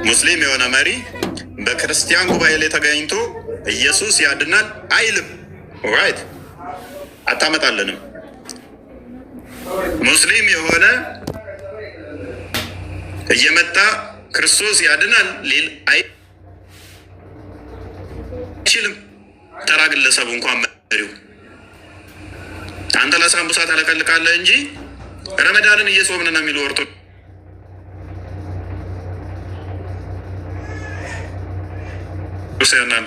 ሙስሊም የሆነ መሪ በክርስቲያን ጉባኤ ላይ ተገኝቶ ኢየሱስ ያድናል አይልም። ራይት አታመጣልንም። ሙስሊም የሆነ እየመጣ ክርስቶስ ያድናል ሊል አይችልም። ተራ ግለሰቡ እንኳን መሪው አንተ ለሳምቡሳ ተለቀልቃለህ እንጂ ረመዳንን እየጾምን ነው የሚሉ ኦርቶዶክስ ያናሉ።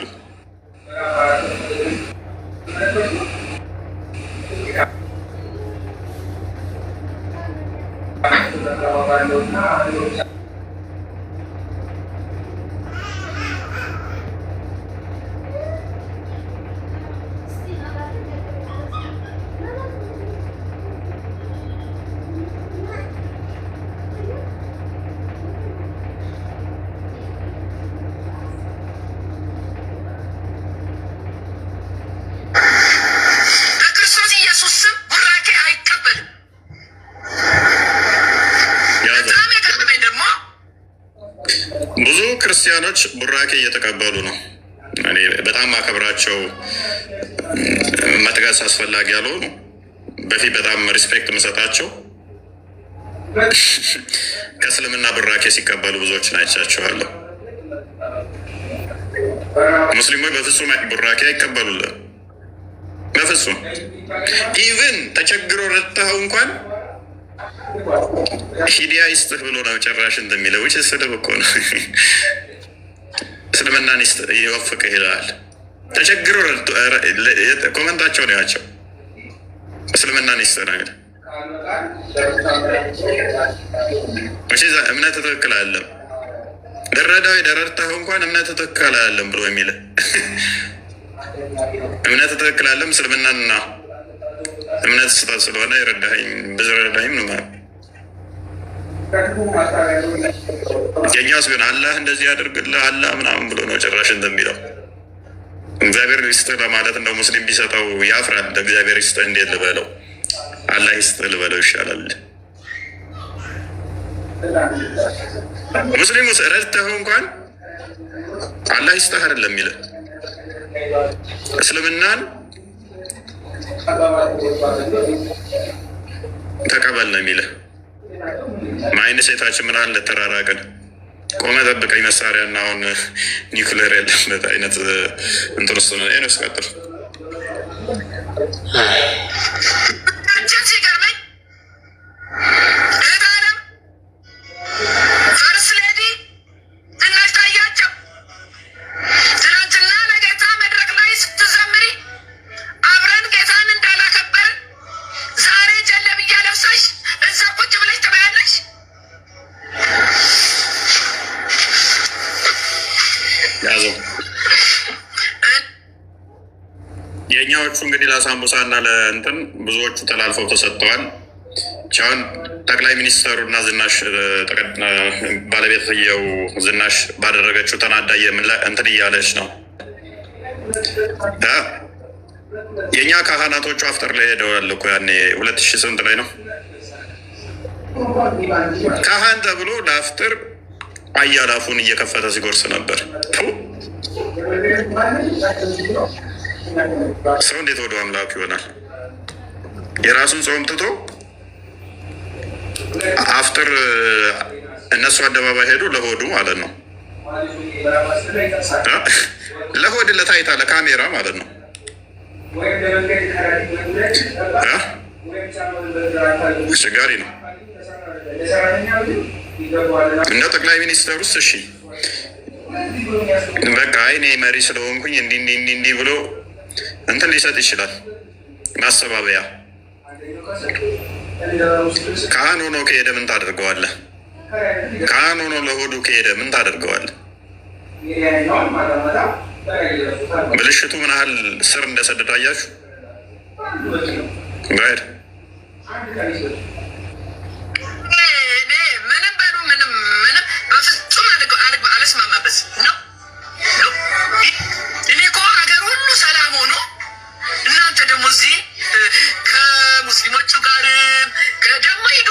ብዙ ክርስቲያኖች ቡራኬ እየተቀበሉ ነው። እኔ በጣም አከብራቸው መጥቀስ አስፈላጊ ያልሆኑ በፊት በጣም ሪስፔክት መሰጣቸው ከእስልምና ቡራኬ ሲቀበሉ ብዙዎችን አይቻቸዋለሁ። ሙስሊሞች በፍጹም ቡራኬ አይቀበሉልን፣ በፍጹም ኢቭን ተቸግሮ ረድተኸው እንኳን ሂዲያ ይስጥህ ብሎ ነው ጭራሽ እንደሚለው ውጭ ስድብ እኮ ነው። እስልምናን ይወፍቅህ ይላል። ተቸግሮ ኮመንታቸው ነው ያቸው እስልምናን ይስጥህ ነው። እምነት ትክክል አለም ደረዳዊ ደረድተኸው እንኳን እምነት ትክክል አለም ብሎ የሚል እምነት ትክክል አለም እስልምናና እምነት ስህተት ስለሆነ የረዳኸኝ ብዙ ረዳኸኝ ነው ማለት የኛስ ግን አላህ እንደዚህ ያደርግልህ አላህ ምናምን ብሎ ነው ጭራሽ እንደሚለው። እግዚአብሔር ይስጥህ ለማለት እንደው ሙስሊም ቢሰጠው ያፍራል። እግዚአብሔር ይስጥህ እንዴት ልበለው? አላህ ይስጥህ ልበለው ይሻላል። ሙስሊሙ ረድተኸው እንኳን አላህ ይስጥህ አይደለም የሚልህ እስልምናን ተቀበል ነው የሚልህ። ማይን ሴታችን ምን አለ ተራራቅን ቆመ ጠብቀኝ መሳሪያ እና አሁን ኒውክሌር ያለበት አይነት እንትን ውስጥ ነው። ይህን ስቀጥል የኛዎቹ እንግዲህ ለሳምቡሳ እና ለእንትን ብዙዎቹ ተላልፈው ተሰጥተዋል። ቻውን ጠቅላይ ሚኒስተሩ እና ዝናሽ ባለቤትየው ዝናሽ ባደረገችው ተናዳየ እንትን እያለች ነው። የእኛ ካህናቶቹ አፍጠር ላይ ሄደዋል እኮ ያኔ 2008 ላይ ነው ካህን ተብሎ ለአፍጥር አያላፉን እየከፈተ ሲጎርስ ነበር። ሰው እንዴት ወደ አምላኩ ይሆናል? የራሱን ጾም ትቶ አፍጥር እነሱ አደባባይ ሄዱ ለሆዱ ማለት ነው። ለሆድ ለታይታ ለካሜራ ማለት ነው። አስቸጋሪ ነው። እንደ ጠቅላይ ሚኒስተር ውስጥ እሺ በቃ እኔ መሪ ስለሆንኩኝ እንዲህ ብሎ እንትን ሊሰጥ ይችላል ማስተባበያ። ካህን ሆኖ ከሄደ ምን ታደርገዋለህ? ካህን ሆኖ ለሆዱ ከሄደ ምን ታደርገዋለህ? ብልሽቱ ምን ያህል ስር እንደሰደደ አያችሁ። ጋር ምንም በሉ ምንም በፍጹም አልስማማበት ነው። እኔ እኮ ሀገር ሁሉ ሰላም ሆኖ እናንተ ደግሞ እዚህ ከሙስሊሞቹ ጋር ደግሞ ሂዱ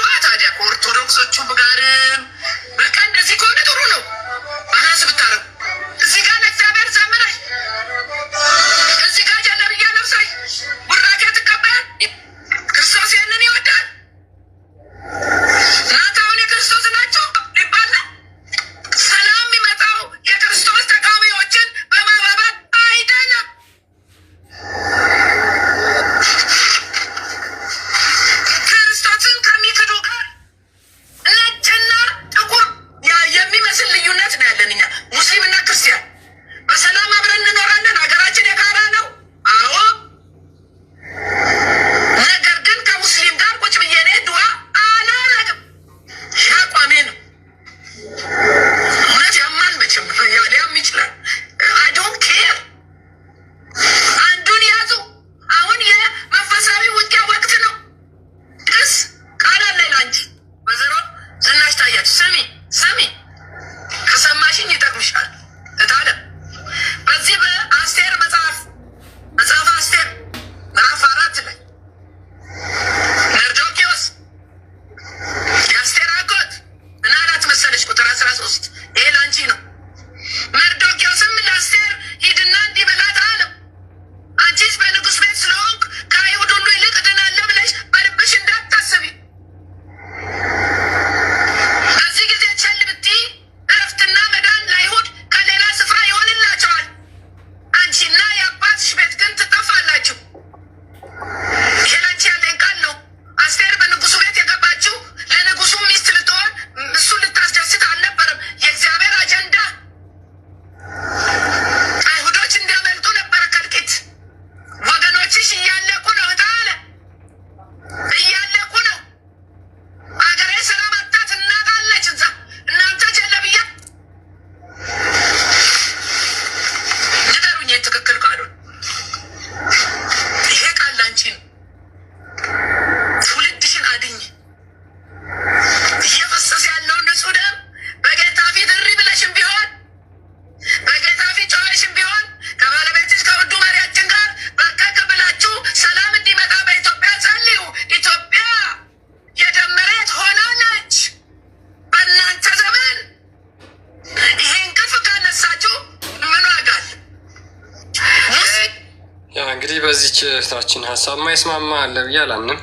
በዚች እህታችን ሀሳብ ማይስማማ አለ ብዬ አላምንም።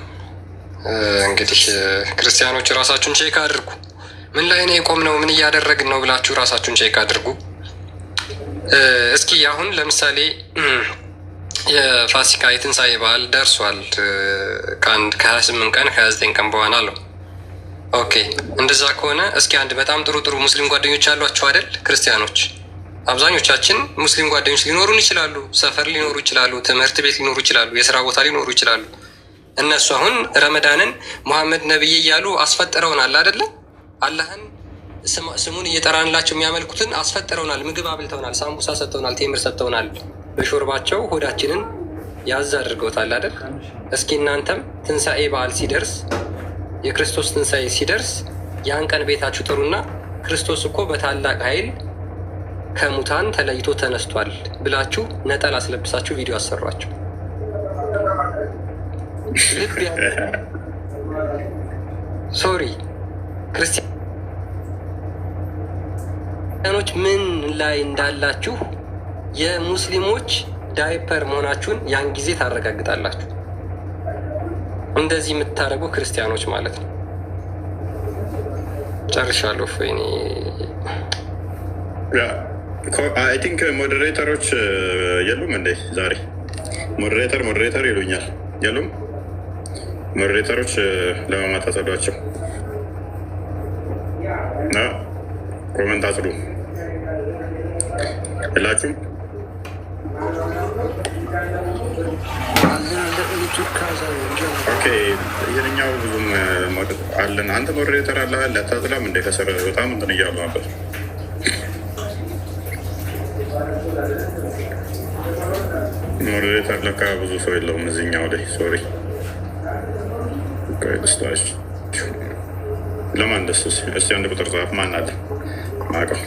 እንግዲህ ክርስቲያኖች ራሳችሁን ቼክ አድርጉ። ምን ላይ ነው የቆምነው? ምን እያደረግን ነው ብላችሁ ራሳችሁን ቼክ አድርጉ። እስኪ አሁን ለምሳሌ የፋሲካ የትንሣኤ በዓል ደርሷል። ከ28 ቀን ከ29 ቀን በኋላ አለው። ኦኬ እንደዛ ከሆነ እስኪ አንድ በጣም ጥሩ ጥሩ ሙስሊም ጓደኞች ያሏቸው አይደል? ክርስቲያኖች አብዛኞቻችን ሙስሊም ጓደኞች ሊኖሩን ይችላሉ። ሰፈር ሊኖሩ ይችላሉ። ትምህርት ቤት ሊኖሩ ይችላሉ። የስራ ቦታ ሊኖሩ ይችላሉ። እነሱ አሁን ረመዳንን ሙሐመድ ነብይ እያሉ አስፈጥረውናል አይደለም? አላህን ስሙን እየጠራንላቸው የሚያመልኩትን አስፈጥረውናል። ምግብ አብልተውናል። ሳምቡሳ ሰጥተውናል። ቴምር ሰጥተውናል። በሾርባቸው ሆዳችንን ያዝ አድርገውታል አይደል? እስኪ እናንተም ትንሣኤ በዓል ሲደርስ፣ የክርስቶስ ትንሣኤ ሲደርስ ያን ቀን ቤታችሁ ጥሩና ክርስቶስ እኮ በታላቅ ኃይል ከሙታን ተለይቶ ተነስቷል ብላችሁ ነጠላ አስለብሳችሁ ቪዲዮ አሰሯቸው። ሶሪ ክርስቲያኖች ምን ላይ እንዳላችሁ የሙስሊሞች ዳይፐር መሆናችሁን ያን ጊዜ ታረጋግጣላችሁ። እንደዚህ የምታደርጉ ክርስቲያኖች ማለት ነው። ጨርሻለሁ። ወይኔ አይ ቲንክ ሞዴሬተሮች የሉም እንዴ? ዛሬ ሞዴሬተር ይሉኛል። የሉም ሞዴሬተሮች ለማማታሰዷቸው እና ኮመንት አጽዱ የላችሁም? ኦኬ ይህንኛው ብዙም አለን። አንተ ሞዴሬተር አለ ለታጥላም እንደ ከሰረ በጣም እንትን እያሉ ነበር። ሞዴሬተር ለካ ብዙ ሰው የለውም እዚህኛው ላይ። ሶሪ ስታች ለማን ደስ እስቲ አንድ ቁጥር ጻፍ። ማን አለ ማቀው?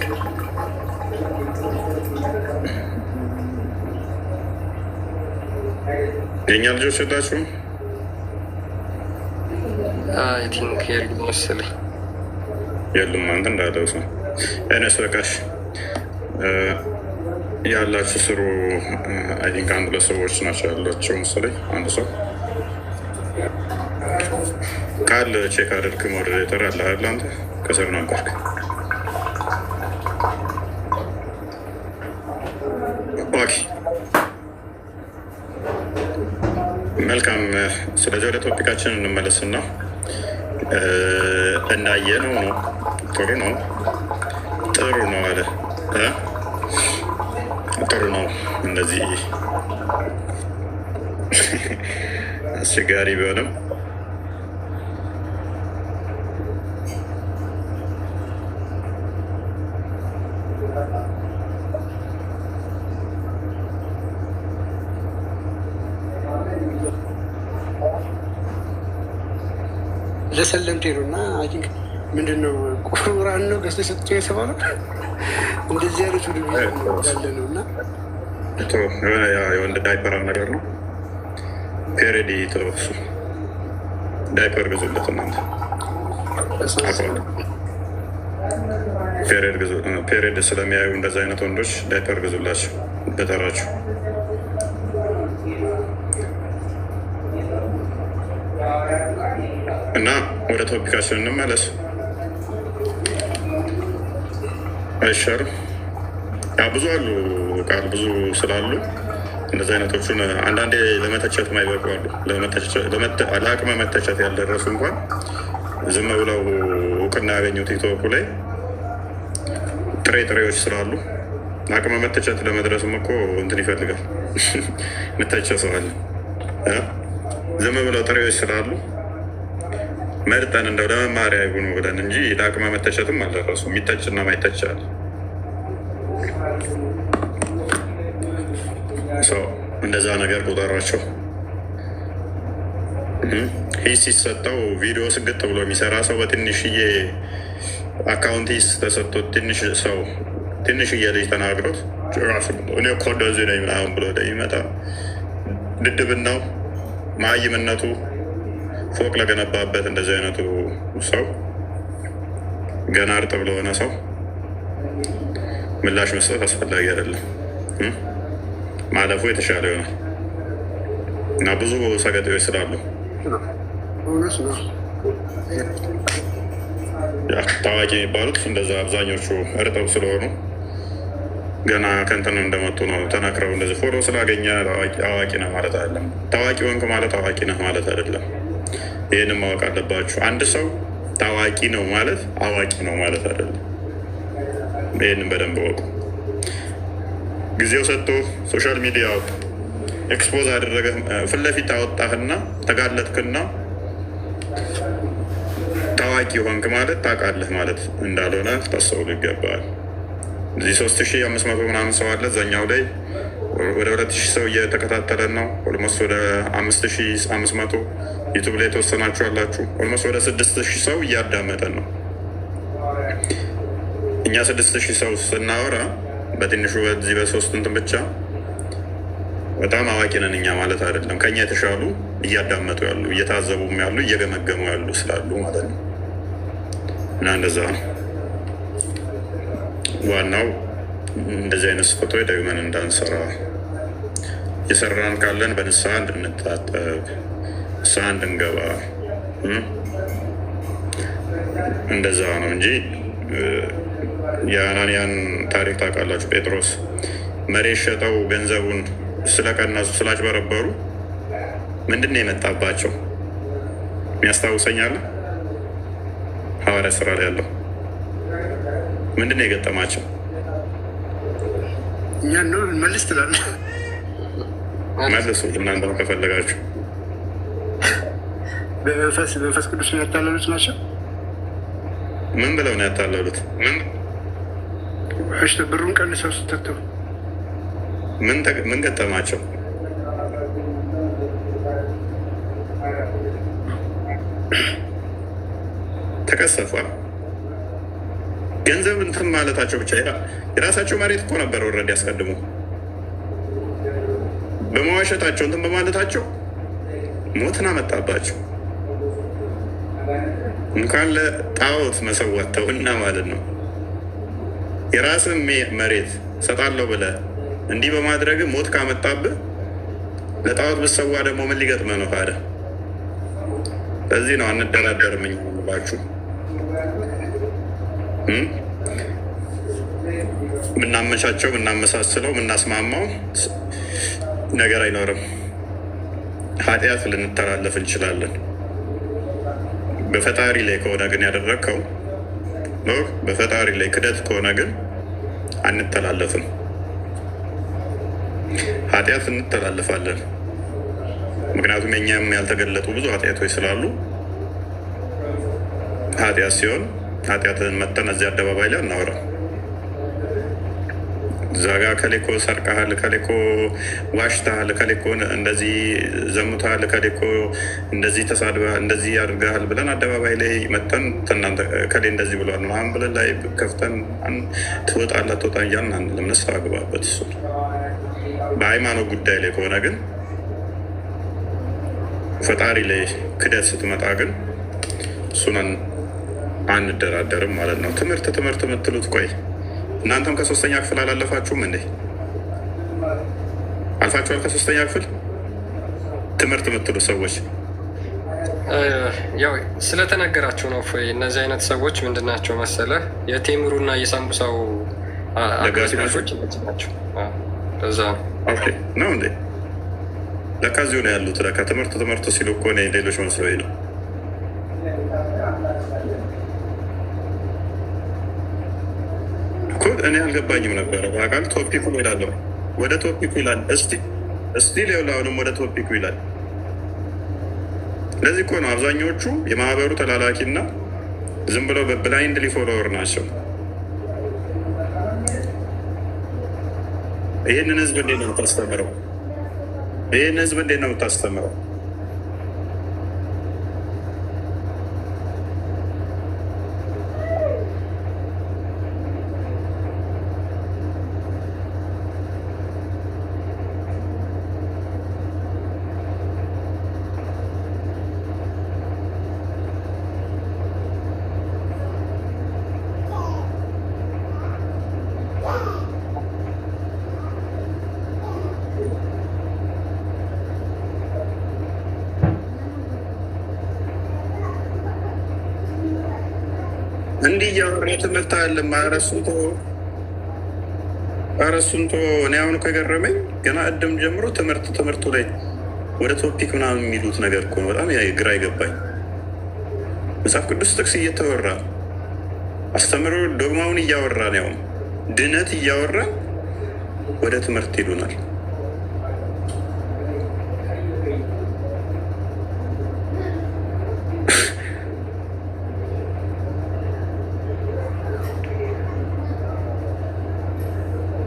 የእኛ ልጆች የላችሁም? አይ ቲንክ የሉም መሰለኝ። የሉም አንተ እንዳለው ሰው እነስ በቃሽ ያላችሁ ስሩ። አይ ቲንክ አንድ ሁለት ሰዎች ናቸው ያላቸው መሰለኝ። አንድ ሰው ቃል ቼክ አድርግ። ሞዴሬተር አለ አይደል? አንተ ከስር ነበርክ። ኦኬ መልካም። ስለዚህ ወደ ቶፒካችን እንመለስና እንዳየነው ነው። ጥሩ ነው አለ ጥሩ ነው። እንደዚህ አስቸጋሪ ቢሆንም ለሰለምቴ ነው እና አይ ቲንክ ምንድን ነው ቁርአን ነው ገዝቶ ሰጥቶ የተባለው እንደዚህ አይነት ወደ ያለ ነው እና የወንድ ዳይፐር ነገር ነው። ፔሬዲ ተለብሱ ዳይፐር ግዙለት እናንተ። ፔሬድ ስለሚያዩ እንደዚህ አይነት ወንዶች ዳይፐር ግዙላቸው በተራችሁ። እና ወደ ቶፒካችን እንመለስ አይሻልም? ብዙ አሉ ቃል ብዙ ስላሉ እንደዚህ አይነቶቹን አንዳንዴ ለመተቸት ማይበቁ አሉ። ለአቅመ መተቸት ያልደረሱ እንኳን ዝም ብለው እውቅና ያገኙ ቲክቶኩ ላይ ጥሬዎች ስላሉ አቅመ መተቸት ለመድረስም እኮ እንትን ይፈልጋል። መተቸ ሰው አለ። ዝም ብለው ጥሬዎች ስላሉ መርጠን እንደው ለመማሪያ ይሁኑ ብለን እንጂ ለአቅመ መተቸትም አልደረሱ። የሚተችና ማይተች አለ። እንደዛ ነገር ቁጠሯቸው። ሂስ ሲሰጠው ቪዲዮ ስግጥ ብሎ የሚሰራ ሰው በትንሽዬ አካውንት ሂስ ተሰጥቶት ትንሽዬ ልጅ ተናግሮት ራሱ እኔ እኮ እንደዚህ ነኝ ምናምን ብሎ የሚመጣ ድድብናው መሀይምነቱ ፎቅ ለገነባበት እንደዚህ አይነቱ ሰው ገና እርጥብ ለሆነ ሰው ምላሽ መስጠት አስፈላጊ አይደለም። ማለፉ የተሻለ ይሆናል። እና ብዙ ሰገጤዎች ስላሉ እውነት ነው። ታዋቂ የሚባሉት እንደዛ አብዛኞቹ እርጥብ ስለሆኑ ገና ከንትን እንደመጡ ነው ተነክረው። እንደዚህ ፎሎ ስላገኘ አዋቂ ነህ ማለት አይደለም። ታዋቂ ወንክ ማለት አዋቂ ነህ ማለት አይደለም። ይህንም ማወቅ አለባችሁ። አንድ ሰው ታዋቂ ነው ማለት አዋቂ ነው ማለት አይደለም። ይህንም በደንብ ወቁ። ጊዜው ሰጥቶ ሶሻል ሚዲያ ኤክስፖዝ አደረገ ፊት ለፊት አወጣህና ተጋለጥክና ታዋቂ ሆንክ ማለት ታውቃለህ ማለት እንዳልሆነ ታስተውሉ ይገባል። እዚህ 3500 ምናምን ሰው አለ። እዛኛው ላይ ወደ 2000 ሰው እየተከታተለን ነው። ኦልሞስት ወደ 5500 ዩቱብ ላይ የተወሰናችሁ አላችሁ። ኦልሞስት ወደ 6000 ሰው እያዳመጠን ነው። እኛ 6000 ሰው ስናወራ በትንሹ በዚህ በሶስት እንትን ብቻ በጣም አዋቂ ነን እኛ ማለት አይደለም። ከኛ የተሻሉ እያዳመጡ ያሉ፣ እየታዘቡም ያሉ፣ እየገመገሙ ያሉ ስላሉ ማለት ነው። እና እንደዛ ነው። ዋናው እንደዚህ አይነት ስህተቶች ደግመን እንዳንሰራ፣ የሰራን ካለን በንስሐ እንድንታጠብ፣ ንስሐ እንድንገባ እንደዛ ነው እንጂ የአናንያን ታሪክ ታውቃላችሁ። ጴጥሮስ መሬት ሸጠው ገንዘቡን ስለቀነሱ ስላጭበረበሩ ምንድን ነው የመጣባቸው? የሚያስታውሰኛል ሐዋርያ ስራ ላይ ያለው ምንድን ነው የገጠማቸው? እኛን ነው መልስ ትላለህ። መልሱ እናንተ ከፈለጋችሁ። በመንፈስ ቅዱስ ነው ያታለሉት ናቸው። ምን ብለው ነው ያታለሉት? ብሩን ቀንሰው ስተተው ምን ገጠማቸው? ተከሰፏል። ገንዘብ እንትን ማለታቸው ብቻ የራሳቸው መሬት እኮ ነበር ወረድ ያስቀድሙ በመዋሸታቸው እንትን በማለታቸው ሞትን አመጣባቸው። እንኳን ለጣዖት መሰዋት ተውና ማለት ነው። የራስን መሬት ሰጣለሁ ብለህ እንዲህ በማድረግ ሞት ካመጣብህ ለጣዖት ብሰዋ ደግሞ ምን ሊገጥመህ ነው ታዲያ? ለዚህ ነው አንደራደርም እኛ ባችሁ ምናመቻቸው፣ ምናመሳስለው፣ ምናስማማው ነገር አይኖርም። ኃጢአት ልንተላለፍ እንችላለን። በፈጣሪ ላይ ከሆነ ግን ያደረግከው በፈጣሪ ላይ ክደት ከሆነ ግን አንተላለፍም። ኃጢአት እንተላለፋለን። ምክንያቱም የኛም ያልተገለጡ ብዙ ኃጢአቶች ስላሉ ኃጢአት ሲሆን ኃጢአትን መጠን እዚህ አደባባይ ላይ አናወራም። እዛ ጋ ከሌኮ ሰርቀሃል፣ ከሌኮ ዋሽተሃል፣ ከሌኮ እንደዚህ ዘሙተሃል፣ ከሌኮ እንደዚህ ተሳድበሃል፣ እንደዚህ አድርገሃል ብለን አደባባይ ላይ መጠን እናንተ ከሌ እንደዚህ ብሏል ምናምን ብለን ላይ ከፍተን ትወጣለህ ትወጣ እያልን አንልም። ንስሐ ግባበት። እሱ በሃይማኖት ጉዳይ ላይ ከሆነ ግን ፈጣሪ ላይ ክደት ስትመጣ ግን እሱን አንደራደርም ማለት ነው። ትምህርት የምትሉት ቆይ እናንተም ከ3ኛ ክፍል አላለፋችሁም እንዴ? አልፋችኋል? ከ3ኛ ክፍል ትምህርት የምትሉ ሰዎች ያው ስለተነገራችሁ ነው። እነዚህ አይነት ሰዎች ምንድን ናቸው መሰለህ? የቴምሩና የሳምቡሳው አጋሲዎች ናቸው። እዛ ነው እንዴ? ለካ እዚሁ ነው ያሉት። ለካ ትምህርት ሲሉ እኮ ሌሎች መስሎኝ ነው። እኔ አልገባኝም ነበረ። በአካል ቶፒኩ ይላለሁ ወደ ቶፒኩ ይላል። እስቲ ሌላ አሁንም ወደ ቶፒኩ ይላል። ለዚህ እኮ ነው አብዛኛዎቹ የማህበሩ ተላላኪና ዝም ብለው በብላይንድሊ ፎሎወር ናቸው። ይህንን ህዝብ እንዴት ነው የምታስተምረው? ይህን ህዝብ እንዴት ነው የምታስተምረው? እንዲህ እያወራ ትምህርት አለም አረሱንቶ እኔ አሁን ከገረመኝ ገና እድም ጀምሮ ትምህርቱ ላይ ወደ ቶፒክ ምናምን የሚሉት ነገር እኮ ነው በጣም ግራ አይገባኝ። መጽሐፍ ቅዱስ ጥቅስ እየተወራ አስተምሮ ዶግማውን እያወራ ነው፣ ያውም ድነት እያወራ ወደ ትምህርት ይሉናል።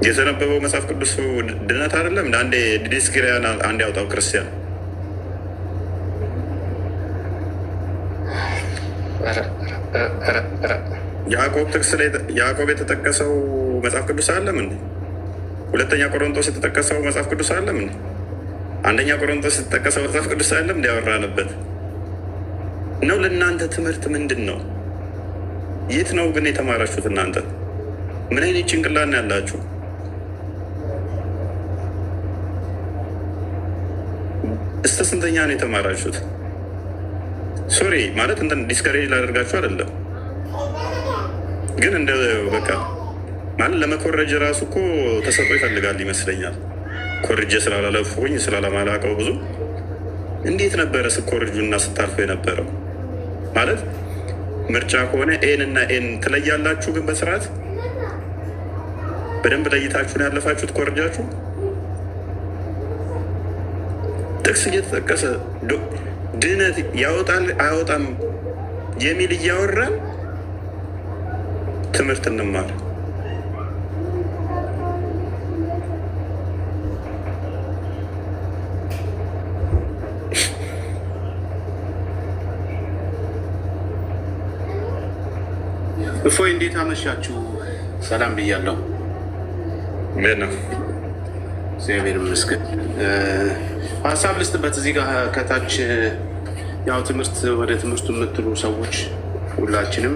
የተነበበው መጽሐፍ ቅዱስ ድነት አይደለም። አንዴ ዲስክሪያን አንድ ያውጣው ክርስቲያን። ያዕቆብ ጥቅስ ላይ ያዕቆብ የተጠቀሰው መጽሐፍ ቅዱስ አለም እንዴ? ሁለተኛ ቆሮንቶስ የተጠቀሰው መጽሐፍ ቅዱስ አለም እንዴ? አንደኛ ቆሮንቶስ የተጠቀሰው መጽሐፍ ቅዱስ አለም እንዲ ያወራንበት ነው። ለእናንተ ትምህርት ምንድን ነው? የት ነው ግን የተማራችሁት? እናንተ ምን አይነት ጭንቅላት ነው ያላችሁ? እስከ ስንተኛ ነው የተማራችሁት? ሶሪ ማለት እንትን ዲስከሬጅ ላደርጋችሁ አይደለም፣ ግን እንደ በቃ ማለት ለመኮረጅ ራሱ እኮ ተሰጥኦ ይፈልጋል ይመስለኛል። ኮርጀ ስላላለፉኝ ስላለማላቀው ብዙ እንዴት ነበረ ስኮርጁ እና ስታልፉ የነበረው? ማለት ምርጫ ከሆነ ኤን እና ኤን ትለያላችሁ፣ ግን በስርዓት በደንብ ለይታችሁን ያለፋችሁት ኮርጃችሁ። ጥቅስ እየተጠቀሰ ድነት ያወጣል አያወጣም የሚል እያወራን ትምህርት እንማር። እፎይ እንዴት አመሻችሁ? ሰላም ብያለሁ። ነው እግዚአብሔር ይመስገን። ሀሳብ ልስጥበት እዚህ ጋር ከታች ያው ወደ ትምህርቱ የምትሉ ሰዎች ሁላችንም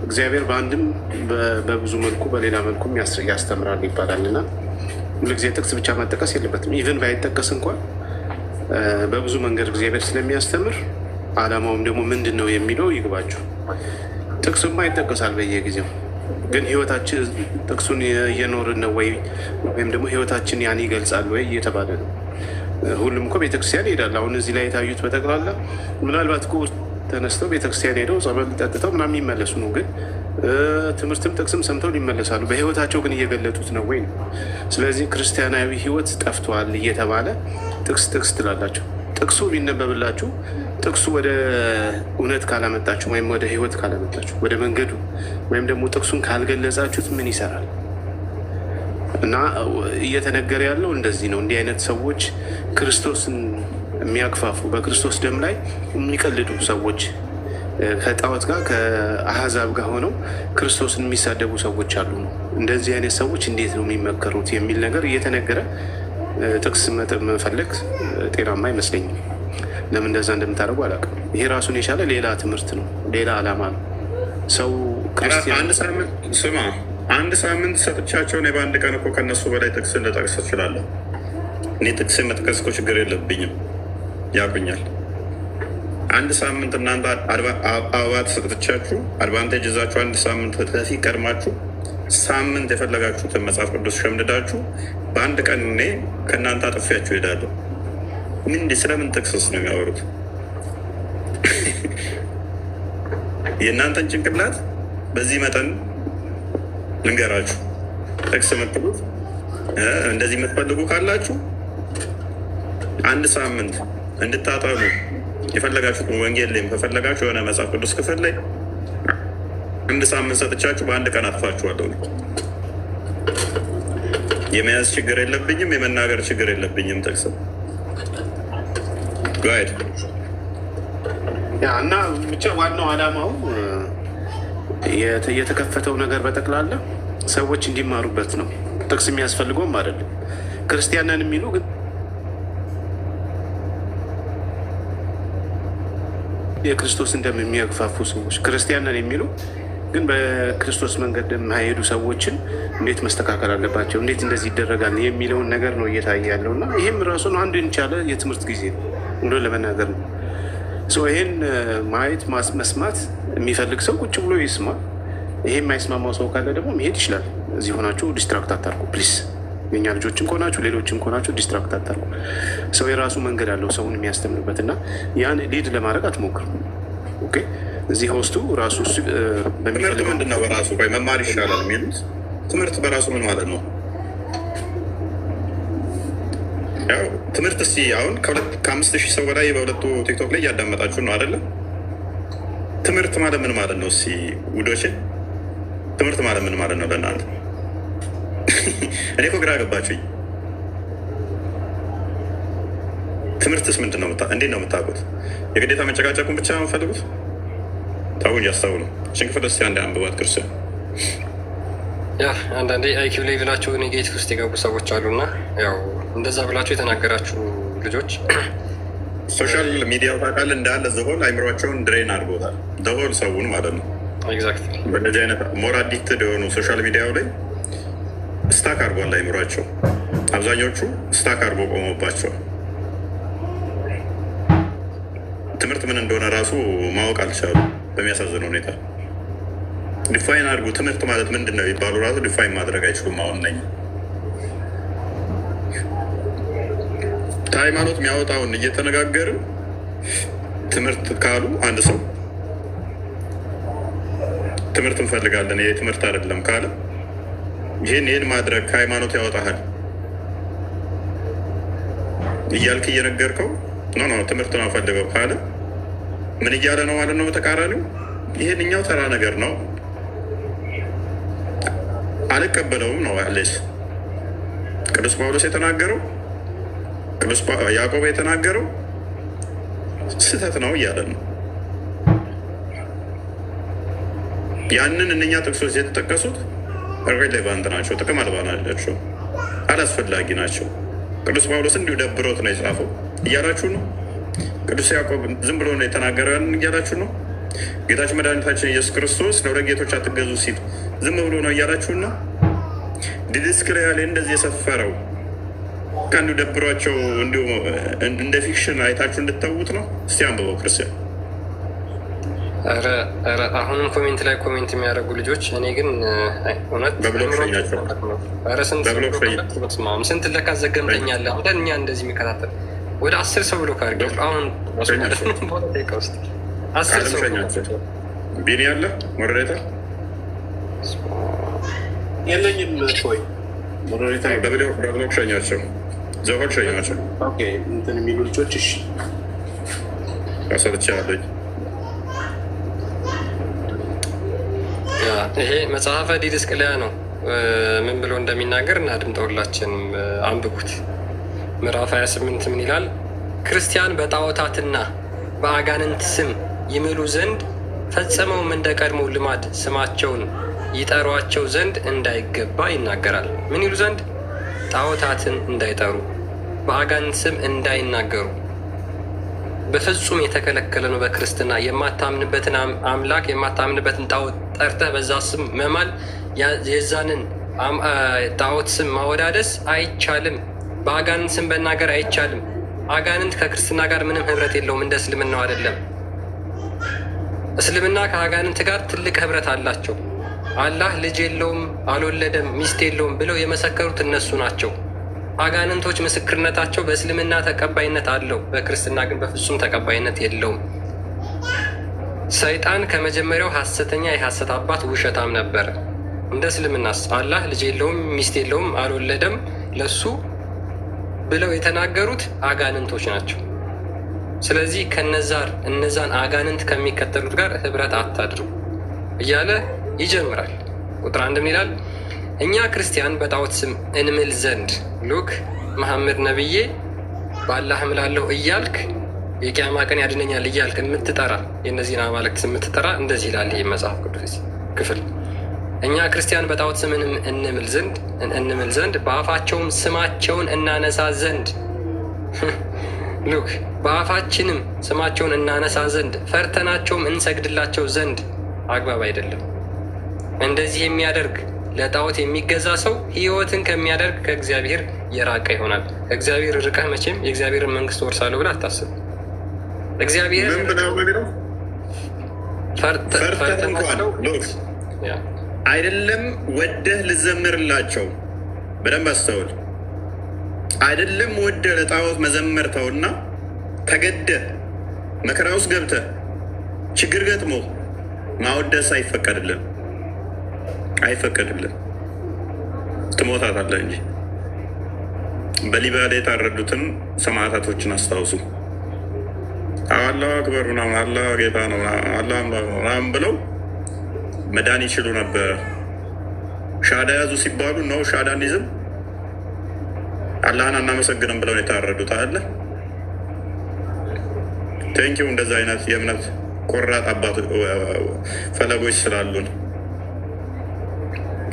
እግዚአብሔር በአንድም በብዙ መልኩ በሌላ መልኩም ያስተምራል ይባላል እና ሁልጊዜ ጥቅስ ብቻ መጠቀስ የለበትም። ኢቨን ባይጠቀስ እንኳን በብዙ መንገድ እግዚአብሔር ስለሚያስተምር ዓላማውም ደግሞ ምንድን ነው የሚለው ይግባችሁ። ጥቅስማ ይጠቀሳል በየጊዜው፣ ግን ህይወታችን ጥቅሱን እየኖርን ነው ወይም ደግሞ ህይወታችን ያን ይገልጻል ወይ እየተባለ ነው። ሁሉም እኮ ቤተክርስቲያን ይሄዳል። አሁን እዚህ ላይ የታዩት በጠቅላላ ምናልባት እኮ ተነስተው ቤተክርስቲያን ሄደው ጸበል ጠጥተው ምናምን የሚመለሱ ነው። ግን ትምህርትም ጥቅስም ሰምተው ሊመለሳሉ። በህይወታቸው ግን እየገለጡት ነው ወይ ነው። ስለዚህ ክርስቲያናዊ ህይወት ጠፍቷል እየተባለ ጥቅስ ትላላቸው። ጥቅሱ ቢነበብላችሁ ጥቅሱ ወደ እውነት ካላመጣችሁ ወይም ወደ ህይወት ካላመጣችሁ ወደ መንገዱ ወይም ደግሞ ጥቅሱን ካልገለጻችሁት ምን ይሰራል? እና እየተነገረ ያለው እንደዚህ ነው። እንዲህ አይነት ሰዎች ክርስቶስን የሚያክፋፉ በክርስቶስ ደም ላይ የሚቀልዱ ሰዎች ከጣዖት ጋር ከአህዛብ ጋር ሆነው ክርስቶስን የሚሳደቡ ሰዎች አሉ ነው። እንደዚህ አይነት ሰዎች እንዴት ነው የሚመከሩት የሚል ነገር እየተነገረ ጥቅስ መፈለግ ጤናማ አይመስለኝም። ለምን እንደዛ እንደምታደርጉ አላውቅም። ይሄ ራሱን የቻለ ሌላ ትምህርት ነው፣ ሌላ ዓላማ ነው። ሰው ክርስቲያን አንድ ሳምንት ሰጥቻቸው እኔ በአንድ ቀን እኮ ከነሱ በላይ ጥቅስ ልጠቅስ እችላለሁ። እኔ ጥቅስ መጥቀስ እኮ ችግር የለብኝም፣ ያቁኛል። አንድ ሳምንት እናንተ አበባት ሰጥቻችሁ አድቫንቴጅ ይዛችሁ አንድ ሳምንት ከፊት ቀድማችሁ ሳምንት የፈለጋችሁትን መጽሐፍ ቅዱስ ሸምድዳችሁ በአንድ ቀን እኔ ከእናንተ አጥፊያችሁ ሄዳለሁ። ስለምን ጥቅስስ ነው የሚያወሩት? የእናንተን ጭንቅላት በዚህ መጠን ልንገራችሁ። ጥቅስ የምትሉት እንደዚህ የምትፈልጉ ካላችሁ አንድ ሳምንት እንድታጠኑ የፈለጋችሁትን ወንጌል ላይም ከፈለጋችሁ የሆነ መጽሐፍ ቅዱስ ክፍል ላይ አንድ ሳምንት ሰጥቻችሁ በአንድ ቀን አጥፋችኋለሁ። የመያዝ ችግር የለብኝም፣ የመናገር ችግር የለብኝም። ጥቅስ ጋይድ እና ብቻ ዋናው ዓላማው የተከፈተው ነገር በጠቅላላ ሰዎች እንዲማሩበት ነው። ጥቅስ የሚያስፈልገውም አይደለም። ክርስቲያንን የሚሉ ግን የክርስቶስ እንደሚያግፋፉ ሰዎች ክርስቲያንን የሚሉ ግን በክርስቶስ መንገድ የማይሄዱ ሰዎችን እንዴት መስተካከል አለባቸው፣ እንዴት እንደዚህ ይደረጋል የሚለውን ነገር ነው እየታየ ያለው እና ይህም ራሱን አንድ የቻለ የትምህርት ጊዜ ነው ብሎ ለመናገር ነው። ይሄን ማየት መስማት የሚፈልግ ሰው ቁጭ ብሎ ይስማ። ይሄ የማይስማማው ሰው ካለ ደግሞ መሄድ ይችላል። እዚህ ሆናችሁ ዲስትራክት አታርጉ ፕሊስ። የኛ ልጆችም ከሆናችሁ ሌሎችም ከሆናችሁ ዲስትራክት አታርጉ። ሰው የራሱ መንገድ አለው ሰውን የሚያስተምርበት እና ያን ሊድ ለማድረግ አትሞክሩ። ኦኬ እዚህ ሆስቱ ራሱ ትምህርት ምንድን ነው? በራሱ ቆይ መማር ይሻላል የሚሉት ትምህርት በራሱ ምን ማለት ነው? ያው ትምህርት እስኪ አሁን ከ5000 ሰው በላይ በሁለቱ ቲክቶክ ላይ እያዳመጣችሁ ነው አይደለም? ትምህርት ማለት ምን ማለት ነው? እስኪ ውዶችን ትምህርት ማለት ምን ማለት ነው ለእናንተ? እኔ እኮ ግራ ገባችሁኝ። ትምህርትስ ምንድን ነው? እንዴት ነው የምታውቁት? የግዴታ መጨቃጨቁን ብቻ ነው የምፈልጉት? ታው እያስታው ነው ሽንክፍል ስ አንድ አንብባት ክርስቲያን ያ አንዳንዴ አይኪው ላይ ብላችሁ ኔጌቲቭ ውስጥ የገቡ ሰዎች አሉና ያው እንደዛ ብላችሁ የተናገራችሁ ልጆች ሶሻል ሚዲያው ታውቃለህ እንዳለ ዘሆል አይምሯቸውን ድሬን አድርጎታል። ዘሆል ሰውን ማለት ነው። ኤግዛክትሊ በእነዚህ አይነት ሞር አዲክትድ የሆኑ ሶሻል ሚዲያው ላይ ስታክ አድርጓል አይምሯቸው። አብዛኞቹ ስታክ አድርጎ ቆመባቸዋል። ትምህርት ምን እንደሆነ ራሱ ማወቅ አልቻሉ። በሚያሳዝን ሁኔታ ዲፋይን አድርጉ። ትምህርት ማለት ምንድን ነው ይባሉ ራሱ ዲፋይን ማድረግ አይችሉም። አሁን ነኝ ከሃይማኖት የሚያወጣውን እየተነጋገርን ትምህርት ካሉ አንድ ሰው ትምህርት እንፈልጋለን ይሄ ትምህርት አይደለም ካለ ይህን ማድረግ ከሃይማኖት ያወጣሃል እያልክ እየነገርከው ኖ ትምህርት ነው ፈልገው ካለ ምን እያለ ነው ማለት ነው? በተቃራኒው ይሄንኛው ተራ ነገር ነው አልቀበለውም ነው ያለች። ቅዱስ ጳውሎስ የተናገረው ቅዱስ ያዕቆብ የተናገረው ስህተት ነው እያለ ነው። ያንን እነኛ ጥቅሶች የተጠቀሱት ሬሌቫንት ናቸው፣ ጥቅም አልባ ናቸው፣ አላስፈላጊ ናቸው። ቅዱስ ጳውሎስ እንዲሁ ደብሮት ነው የጻፈው እያላችሁ ነው። ቅዱስ ያዕቆብ ዝም ብሎ ነው የተናገረው እያላችሁ ነው። ጌታችን መድኃኒታችን ኢየሱስ ክርስቶስ ለሁለት ጌቶች አትገዙ ሲል ዝም ብሎ ነው እያላችሁ ነው። ዲድስክሪያ ላይ እንደዚህ የሰፈረው ከአንዱ ደብሯቸው እንዲሁ እንደ ፊክሽን አይታችሁ እንድታውት ነው። እስቲ አንብበው ክርስቲያን። አሁንም ኮሜንት ላይ ኮሜንት የሚያደርጉ ልጆች እኔ ግን እውነት በብሎክ ሸኛቸው። ስንት ለካ ዘገምተኛለ አሁን እኛ እንደዚህ የሚከታተል ወደ 10 ሰው ብሎክ አድርገው አሁን ቦታ ደቂቃ ውስጥ 10 ሰው ሸኛቸው። ቢኒ ያለ ሞዴሬተር የለኝም። ሆይ ሞዴሬተር በብሎክ ሸኛቸው፣ ዘሆል ሸኛቸው። እንትን የሚሉ ልጆች እሺ አሰልቻ ያለኝ ይሄ መጽሐፈ ዲድስቅልያ ነው። ምን ብሎ እንደሚናገር እናድምጠውላችን አንብቡት። ምዕራፍ 28 ምን ይላል? ክርስቲያን በጣዖታትና በአጋንንት ስም ይምሉ ዘንድ ፈጽመውም እንደ ቀድሞ ልማድ ስማቸውን ይጠሯቸው ዘንድ እንዳይገባ ይናገራል። ምን ይሉ ዘንድ? ጣዖታትን እንዳይጠሩ፣ በአጋንንት ስም እንዳይናገሩ። በፍጹም የተከለከለ ነው። በክርስትና የማታምንበትን አምላክ የማታምንበትን ጣዖት ጠርተህ በዛ ስም መማል፣ የዛንን ጣዖት ስም ማወዳደስ አይቻልም። በአጋንንት ስም መናገር አይቻልም። አጋንንት ከክርስትና ጋር ምንም ህብረት የለውም። እንደ እስልምናው አይደለም። እስልምና ከአጋንንት ጋር ትልቅ ህብረት አላቸው። አላህ ልጅ የለውም፣ አልወለደም፣ ሚስት የለውም ብለው የመሰከሩት እነሱ ናቸው። አጋንንቶች ምስክርነታቸው በእስልምና ተቀባይነት አለው፣ በክርስትና ግን በፍጹም ተቀባይነት የለውም። ሰይጣን ከመጀመሪያው ሐሰተኛ የሐሰት አባት ውሸታም ነበረ። እንደ እስልምናስ አላህ ልጅ የለውም፣ ሚስት የለውም፣ አልወለደም ለሱ ብለው የተናገሩት አጋንንቶች ናቸው። ስለዚህ እነዛን አጋንንት ከሚከተሉት ጋር ህብረት አታድርጉ እያለ ይጀምራል። ቁጥር 1 ምን ይላል? እኛ ክርስቲያን በጣዖት ስም እንምል ዘንድ ሉክ መሐመድ ነብዬ በአላህ እምላለሁ እያልክ የቂያማ ቀን ያድነኛል እያልክ የምትጠራ የእነዚህን አማልክት የምትጠራ እንደዚህ ይላል ይህ መጽሐፍ ቅዱስ ክፍል። እኛ ክርስቲያን በጣዖት ስም እንምል ዘንድ በአፋቸውም ስማቸውን እናነሳ ዘንድ ሉክ በአፋችንም ስማቸውን እናነሳ ዘንድ ፈርተናቸውም እንሰግድላቸው ዘንድ አግባብ አይደለም። እንደዚህ የሚያደርግ ለጣዖት የሚገዛ ሰው ሕይወትን ከሚያደርግ ከእግዚአብሔር የራቀ ይሆናል። ከእግዚአብሔር ርቀህ መቼም የእግዚአብሔርን መንግስት ወርሳለሁ ብለህ አታስብ። እግዚአብሔር ምን ብለው የሚለው ፈርተህ እንኳን አይደለም ወደህ ልዘምርላቸው። በደንብ አስተውል። አይደለም ወደህ ለጣዖት መዘመር ተውና ተገደህ መከራ ውስጥ ገብተህ ችግር ገጥሞ ማወደስ አይፈቀድልን፣ አይፈቀድልን። ትሞታታለህ እንጂ። በሊቢያ ላይ የታረዱትን ሰማዕታቶችን አስታውሱ። አላሁ አክበር ምናምን አላህ ጌታ ነው አላህ ምናምን ብለው መዳን ይችሉ ነበረ። ሻዳ ያዙ ሲባሉ ነው ሻዳ እንይዝም አላህን አናመሰግንም ብለው ነው የታረዱት አለ። ቴንኪው እንደዛ አይነት የእምነት ቆራጥ አባት ፈለጎች ስላሉን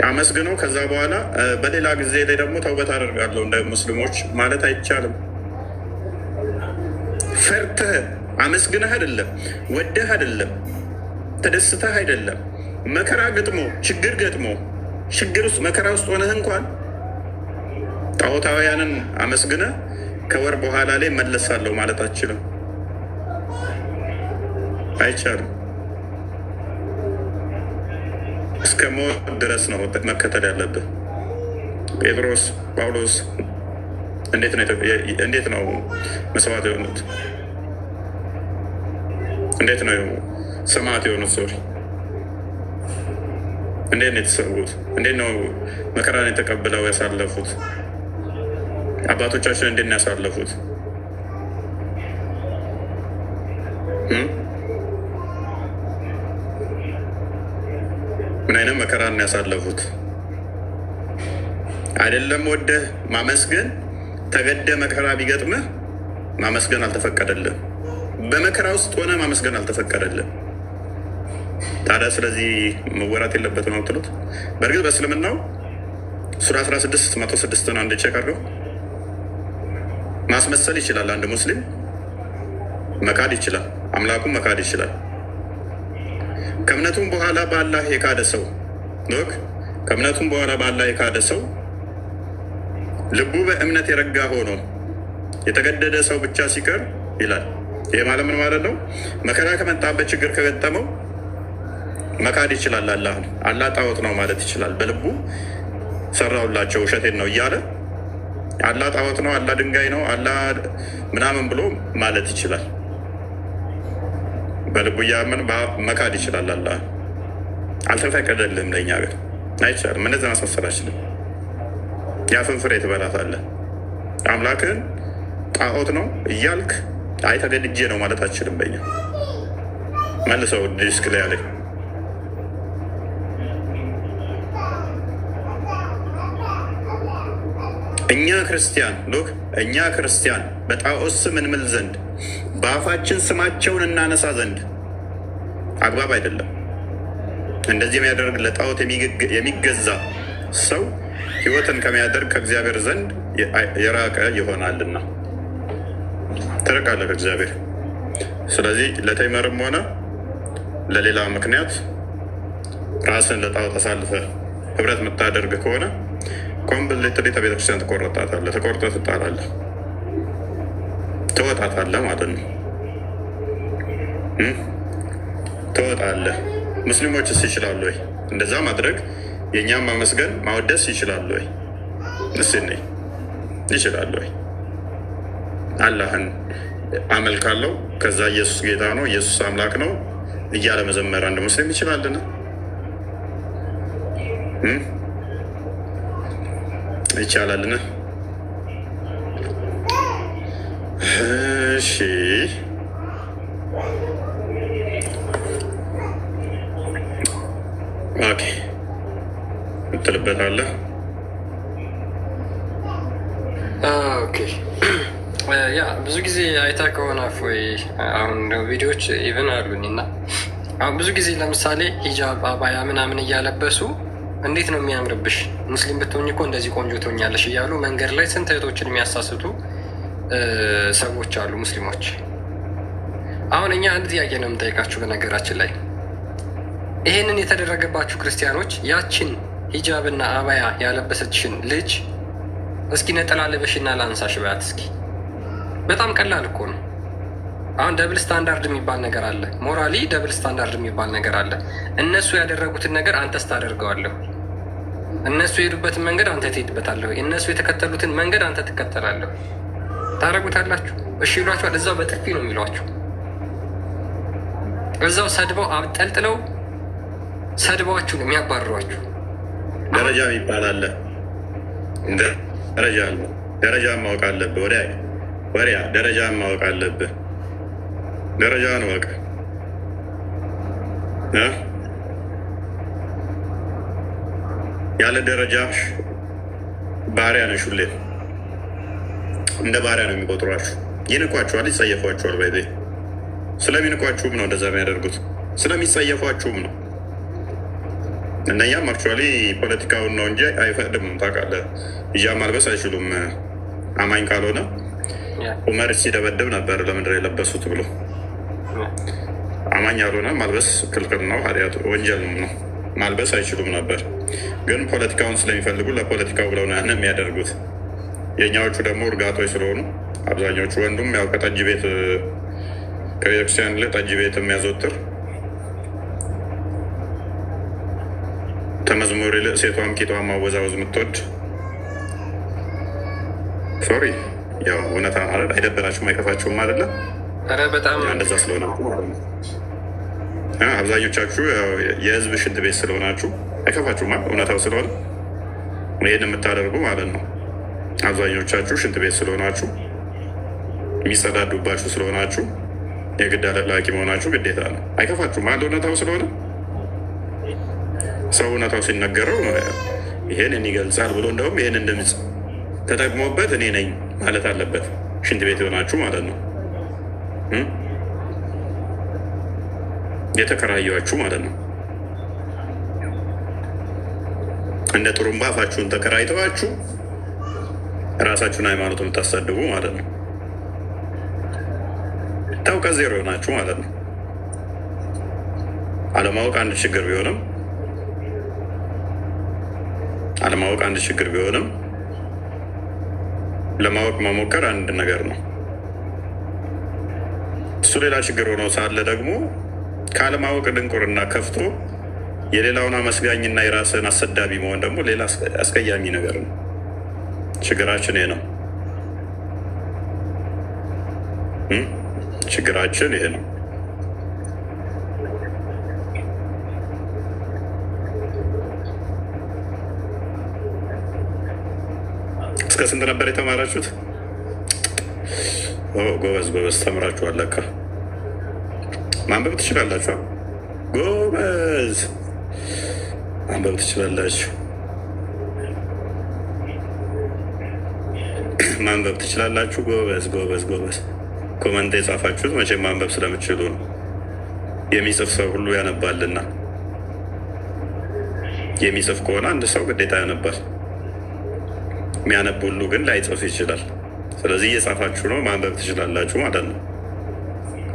አመስግነው ከዛ በኋላ በሌላ ጊዜ ላይ ደግሞ ተውበት አደርጋለሁ እንደ ሙስሊሞች ማለት አይቻልም። ፈርተህ አመስግነህ አይደለም፣ ወደህ አይደለም፣ ተደስተህ አይደለም፣ መከራ ገጥሞ ችግር ገጥሞ ችግር ውስጥ መከራ ውስጥ ሆነህ እንኳን ጣዖታውያንን አመስግነህ ከወር በኋላ ላይ መለሳለሁ ማለት አችልም፣ አይቻልም። እስከ ሞት ድረስ ነው መከተል ያለብህ። ጴጥሮስ፣ ጳውሎስ እንዴት ነው መስዋዕት የሆኑት? እንዴት ነው ሰማዕት የሆኑት? ሰዎች እንዴት ነው የተሰዉት? እንዴት ነው መከራን የተቀብለው ያሳለፉት? አባቶቻችን እንዴት ነው ያሳለፉት? ምን አይነት መከራን ያሳለፉት? አይደለም ወደህ ማመስገን ተገደ መከራ ቢገጥምህ ማመስገን አልተፈቀደልህ። በመከራ ውስጥ ሆነ ማመስገን አልተፈቀደልህ። ታዲያ ስለዚህ መወራት የለበትም ነው ትሉት? በእርግጥ በእስልምናው ሱራ 16 አንድ ቼክ አድርገው ማስመሰል ይችላል። አንድ ሙስሊም መካድ ይችላል፣ አምላኩን መካድ ይችላል። ከእምነቱም በኋላ በአላህ የካደ ሰው ከእምነቱም በኋላ በአላህ የካደ ሰው ልቡ በእምነት የረጋ ሆኖ የተገደደ ሰው ብቻ ሲቀር ይላል። ይህ ማለት ምን ማለት ነው? መከራ ከመጣበት ችግር ከገጠመው መካድ ይችላል። አላህ ጣዖት ነው ማለት ይችላል። በልቡ ሰራውላቸው ውሸቴን ነው እያለ አላህ ጣዖት ነው፣ አላህ ድንጋይ ነው፣ አላህ ምናምን ብሎ ማለት ይችላል። በልቡ እያመን መካድ ይችላል። አላህ አልተፈቀደልህም። ለእኛ ግን አይቻልም። እንደዛ ማስመሰል አችልም። የአፍን ፍሬ ትበላታለህ። አምላክን ጣዖት ነው እያልክ አይ ተገድጄ ነው ማለት አችልም። በኛ መልሰው ዲስክ ላይ ያለኝ እኛ ክርስቲያን በጣዖት ስም እንምል ዘንድ በአፋችን ስማቸውን እናነሳ ዘንድ አግባብ አይደለም። እንደዚህ የሚያደርግ ለጣዖት የሚገዛ ሰው ሕይወትን ከሚያደርግ ከእግዚአብሔር ዘንድ የራቀ ይሆናልና ትርቃለህ ከእግዚአብሔር። ስለዚህ ለተይመርም ሆነ ለሌላ ምክንያት ራስን ለጣዖት አሳልፈህ ህብረት የምታደርግ ከሆነ ኮምፕሊትሊ ቤተክርስቲያን ትቆረጣታለህ፣ ተቆርጠህ ትጣላለህ፣ ትወጣታለህ ማለት ነው። ትወጣለህ። ሙስሊሞችስ ይችላሉ ወይ እንደዛ ማድረግ? የእኛም ማመስገን ማወደስ ይችላሉ ወይ? እስኔ ይችላሉ ወይ? አላህን አመልካለሁ ከዛ ኢየሱስ ጌታ ነው ኢየሱስ አምላክ ነው እያለ መዘመር አንድ ሙስሊም ይችላልን? ይቻላልን? እሺ ኦኬ ምትልበታለህ? ኦኬ ያ ብዙ ጊዜ አይታ ከሆነ ወይ አሁን ቪዲዮዎች ኢቨን አሉኝ እና አሁን ብዙ ጊዜ ለምሳሌ ሂጃብ አባያ ምናምን እያለበሱ እንዴት ነው የሚያምርብሽ፣ ሙስሊም ብትሆኝ እኮ እንደዚህ ቆንጆ ትሆኛለሽ እያሉ መንገድ ላይ ስንት እህቶችን የሚያሳስቱ ሰዎች አሉ ሙስሊሞች። አሁን እኛ አንድ ጥያቄ ነው የምንጠይቃችሁ። በነገራችን ላይ ይሄንን የተደረገባችሁ ክርስቲያኖች ያችን ሂጃብና አባያ ያለበሰችሽን ልጅ እስኪ ነጠላ ልበሽና ላንሳሽ በያት እስኪ። በጣም ቀላል እኮ ነው። አሁን ደብል ስታንዳርድ የሚባል ነገር አለ። ሞራሊ ደብል ስታንዳርድ የሚባል ነገር አለ። እነሱ ያደረጉትን ነገር አንተስ ታደርገዋለህ። እነሱ የሄዱበትን መንገድ አንተ ትሄድበታለህ። እነሱ የተከተሉትን መንገድ አንተ ትከተላለህ። ታደርጉታላችሁ። እሺ ይሏችኋል። እዛው በጥፊ ነው የሚሏችሁ። እዛው ሰድበው አብጠልጥለው ሰድበዋችሁ ነው የሚያባርሯችሁ። ደረጃ የሚባል አለ። ደረጃ አለ። ደረጃ ማወቅ አለብህ። ወዲያ ደረጃ ማወቅ አለብህ። ደረጃ ነው በቃ። ያለ ደረጃ ባሪያ ነሽ። ሁሌ እንደ ባሪያ ነው የሚቆጥሯችሁ። ይንቋችኋል፣ ይጸየፏችኋል። ባይቤ ስለሚንቋችሁም ነው እንደዛ የሚያደርጉት፣ ስለሚጸየፏችሁም ነው። እነኛም አክቹዋሊ ፖለቲካውን ነው እንጂ አይፈቅድም። ታውቃለህ፣ ሂጃብ ማልበስ አይችሉም። አማኝ ካልሆነ ኡመር ሲደበድብ ነበር ለምንድን ነው የለበሱት ብሎ። አማኝ ያልሆነ ማልበስ ክልክል ነው፣ ኃጢአት ወንጀል ነው። ማልበስ አይችሉም ነበር። ግን ፖለቲካውን ስለሚፈልጉ ለፖለቲካው ብለው ነው ያን የሚያደርጉት። የእኛዎቹ ደግሞ እርጋጦች ስለሆኑ አብዛኞቹ ወንዱም ያው ከጠጅ ቤት ከቤተክርስቲያን ል ጠጅ ቤት የሚያዘወትር ተመዝሙር ይልቅ ሴቷም ቂጧ ማወዛወዝ የምትወድ ሶሪ ያው እውነታ ማለት አይደበራችሁም አይከፋችሁም አይደለ? ኧረ በጣም እንደዛ ስለሆነ አብዛኞቻችሁ የህዝብ ሽንት ቤት ስለሆናችሁ አይከፋችሁም። እውነታው ስለሆነ ይህን የምታደርጉ ማለት ነው። አብዛኞቻችሁ ሽንት ቤት ስለሆናችሁ የሚጸዳዱባችሁ ስለሆናችሁ የግድ አለቅላቂ መሆናችሁ ግዴታ ነው። አይከፋችሁም አንድ እውነታው ስለሆነ ሰው እውነታው ሲነገረው ይሄንን ይገልጻል ብሎ እንደውም ይህን ድምፅ ተጠቅሞበት እኔ ነኝ ማለት አለበት። ሽንት ቤት የሆናችሁ ማለት ነው፣ የተከራያችሁ ማለት ነው። እንደ ጥሩምባ አፋችሁን ተከራይተዋችሁ ራሳችሁን ሃይማኖት የምታሳድቡ ማለት ነው። ታውቀ ዜሮ የሆናችሁ ማለት ነው። አለማወቅ አንድ ችግር ቢሆንም ለማወቅ መሞከር አንድ ነገር ነው። እሱ ሌላ ችግር ሆኖ ሳለ ደግሞ ከአለማወቅ ድንቁርና ከፍቶ የሌላውን አመስጋኝና የራስን አሰዳቢ መሆን ደግሞ ሌላ አስቀያሚ ነገር ነው። ችግራችን ይሄ ነው። ችግራችን ይሄ ነው። እስከ ስንት ነበር የተማራችሁት? ጎበዝ ተምራችኋል። ለካ ማንበብ ትችላላችሁ። ጎበዝ ማንበብ ትችላላችሁ። ማንበብ ትችላላችሁ። ጎበዝ ኮመንት የጻፋችሁት መቼም ማንበብ ስለምችሉ ነው። የሚጽፍ ሰው ሁሉ ያነባልና የሚጽፍ ከሆነ አንድ ሰው ግዴታ ያነባል። የሚያነብ ሁሉ ግን ላይጽፍ ይችላል። ስለዚህ እየጻፋችሁ ነው፣ ማንበብ ትችላላችሁ ማለት ነው።